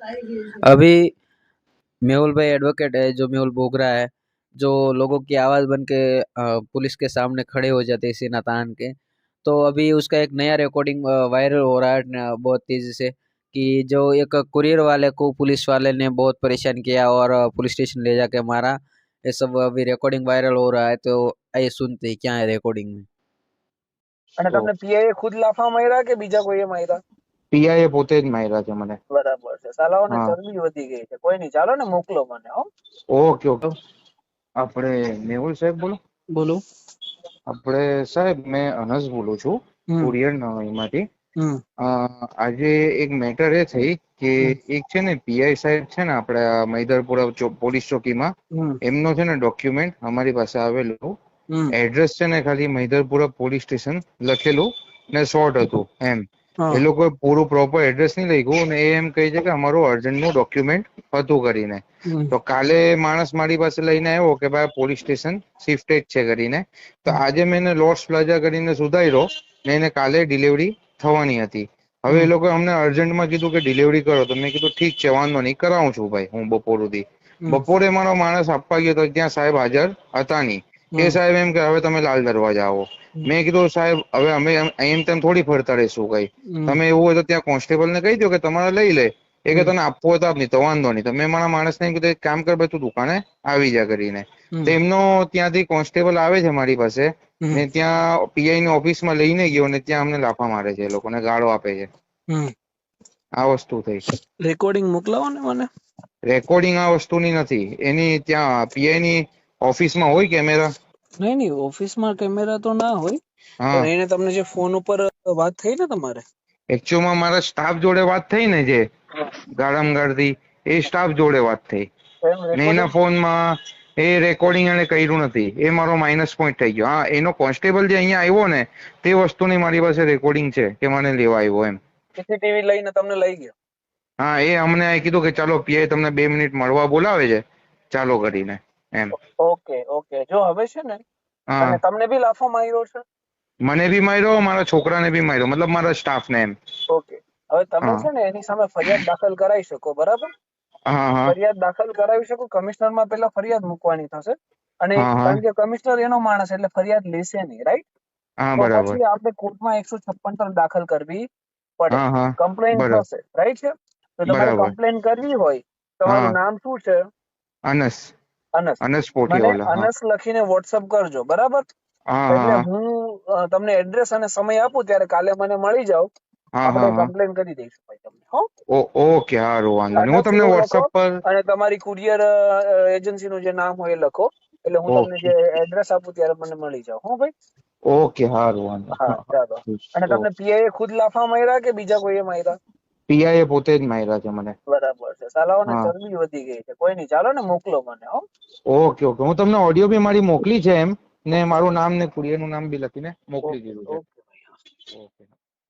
अभी मेहुल भाई एडवोकेट है, जो मेहुल बोगरा है, जो लोगों की आवाज बन के पुलिस के सामने खड़े हो जाते हैं सीना तान के। तो अभी उसका एक नया रिकॉर्डिंग वायरल हो रहा है बहुत तेजी से, कि जो एक कुरियर वाले को पुलिस वाले ने बहुत परेशान किया और पुलिस स्टेशन ले जाके मारा। ये सब अभी रिकॉर्डिंग वायरल हो रहा है, तो आइए सुनते हैं क्या है रिकॉर्डिंग में। અને તો તમને પીઆઈએ ખુદ લાફા માર્યા કે બીજા કોઈએ માર્યા? પીઆઈએ પોતે જ માર્યા છે મને. બરાબર છે. સાલાઓને હા, ચરબી વધી ગઈ છે. કોઈ નહીં, ચાલો ને મોકલો મને. હો, ઓકે ઓકે. આપણે મેહુલ સાહેબ બોલો. બોલો. આપણે સાહેબ મેં અનસ બોલું છું, હમ કુરિયર નવાઈમાંથી. હમ આજે એક મેટર એ થઈ કે હમ એક છે ને પીઆઈ સાહેબ છે ને આપણે મૈદરપુરા પોલીસ ચોકીમાં, હમ એમનો છે ને ડોક્યુમેન્ટ અમારી પાસે આવેલું. હમ એડ્રેસ છે ને ખાલી મૈદરપુરા પોલીસ સ્ટેશન લખેલું ને શોર્ટ હતું એમ. હા એ લોકોએ પૂરું પ્રોપર એડ્રેસ નહીં લખ્યું અને એ એમ કહે છે કે અમારું અર્જન્ટનું ડોક્યુમેન્ટ હતું કરીને. હમ તો કાલે માણસ મારી પાસે લઈને આવ્યો કે ભાઈ પોલીસ સ્ટેશન શિફ્ટેડ છે કરીને. તો આજે મેં એને લોર્ડ્સ પ્લાઝા કરીને સુધાર્યો ને એને કાલે ડિલિવરી થવાની હતી. હવે હમ એ લોકો અમને અર્જન્ટમાં કીધું કે ડિલિવરી કરો, તો મેં કીધું ઠીક છે વાંધો નહીં, કરાવું છું ભાઈ હું બપોર સુધી. હમ બપોરે મારો માણસ આપવા ગયો તો ત્યાં સાહેબ હાજર હતા નહીં. એ હમ સાહેબ એમ કે હવે તમે લાલ દરવાજા આવો. હમ મેં કીધું સાહેબ હવે અમે એમ તેમ થોડી ફરતા રહેશું કઈ. હમ તમે એવું હોય તો ત્યાં કોન્સ્ટેબલ ને કહી દો કે તમારે લઈ લે. એ કે હમ તને આપવો હોય તો આપ, નહીં તો વાંધો નહીં. તો મેં મારા માણસને એમ કીધું એક કામ કર ભાઈ, તું દુકાને આવી જા કરીને. તો હમ એમનો ત્યાંથી કોન્સ્ટેબલ આવે છે મારી પાસે હમ ને ત્યાં પીઆઈ ની ઓફિસમાં લઈને ગયો ને ત્યાં અમને લાફા મારે છે, એ લોકોને ગાળો આપે છે. હમ આ વસ્તુ થઈ. રેકોર્ડિંગ મોકલાવો ને મને. રેકોર્ડિંગ આ વસ્તુની નથી, એની ત્યાં પીઆઈ ની ઓફિસમાં હોય કેમેરા. નહીં નહીં, ઓફિસમાં કેમેરા તો ના હોય, હા, પણ એને તમને જે ફોન ઉપર વાત થઈ ને તમારે. એકચ્યુઅલમાં મારા સ્ટાફ જોડે વાત થઈ ને, જે ગાળામ ગાળતી એ સ્ટાફ જોડે વાત થઈ એમ ને એના રેકોર્ડિંગ. ફોનમાં એ રેકોર્ડિંગ એને કર્યું નથી. એ મારો માઇનસ પોઈન્ટ થઈ ગયો. હા, એનો કોન્સ્ટેબલ જે અહીંયા આવ્યો ને તે વસ્તુની મારી પાસે રેકોર્ડિંગ છે કે મને લેવા આવ્યો એમ. સીસીટીવી લઈને તમને લઈ ગયો. હા, એ અમને કીધું કે ચાલો પીઆઈ તમને 2 મિનિટ મળવા બોલાવે છે, ચાલો કરીને એમ. Okay okay. જો હવે છે ને, અને હા, તમને બી લાફો માર્યો છે. મને બી માર્યો, મારા છોકરાને બી માર્યો, મતલબ મારા સ્ટાફને એમ. ઓકે. હવે તમે હા છે ને એની સામે ફરિયાદ દાખલ કરાવી શકો, બરાબર? હા હા ફરિયાદ દાખલ કરાવી શકો. કમિશનરમાં પેલા ફરિયાદ મૂકવાની થશે, અને હા હા કારણ કે કમિશનર એનો માણસ એટલે ફરિયાદ લેશે નહીં, રાઈટ? હા, તો બરાબર. પછી આપણે કોર્ટમાં 156 દાખલ કરવી પડે. હા હા, કમ્પ્લેન બરાબર થશે, રાઈટ છે? તો તમારે બરાબર. કમ્પ્લેન કરવી હોય, તમારું હા, નામ શું છે? અનસ અનસ. અનસ મને પોટીવાલા. હા અનસ લખીને વોટ્સઅપ કરજો, બરાબર? હા એટલે હા હું તમને એડ્રેસ અને સમય આપું ત્યારે કાલે મને મળી જાવ. હા આપણે હા હા. કમ્પ્લેન કરી દઈશું ભાઈ તમને. હો, ઓકે, સારું, વાંધો નહીં. હું અનસ તમને એવું લખો, વોટ્સઅપ પર. અને તમારી કુરિયર એજન્સીનું જે નામ હોય એ લખો. એટલે હું તમને ઓકે જે એડ્રેસ આપું ત્યારે મને મળી જાવ. હો ભાઈ. ઓકે, સારું, વાંધો. હા, હા ચાલો. અને હા, તમને પીઆઈએ ખુદ લાફા માર્યા કે બીજા કોઈએ માર્યા? પીઆઈએ પોતે જ માર્યા છે મને. બરાબર છે. સાલાઓને હા, ચરબી વધી ગઈ છે. કોઈ નહીં, ચાલો ને મોકલો મને. હો, ઓકે ઓકે. હું તમને ઓડિયો બી મારી મોકલી છે એમ, ને મારું નામ ને કુરિયરનું નામ બી લખીને મોકલી ઓકે દીધું છે. ઓકે ભાઈ. ઓકે.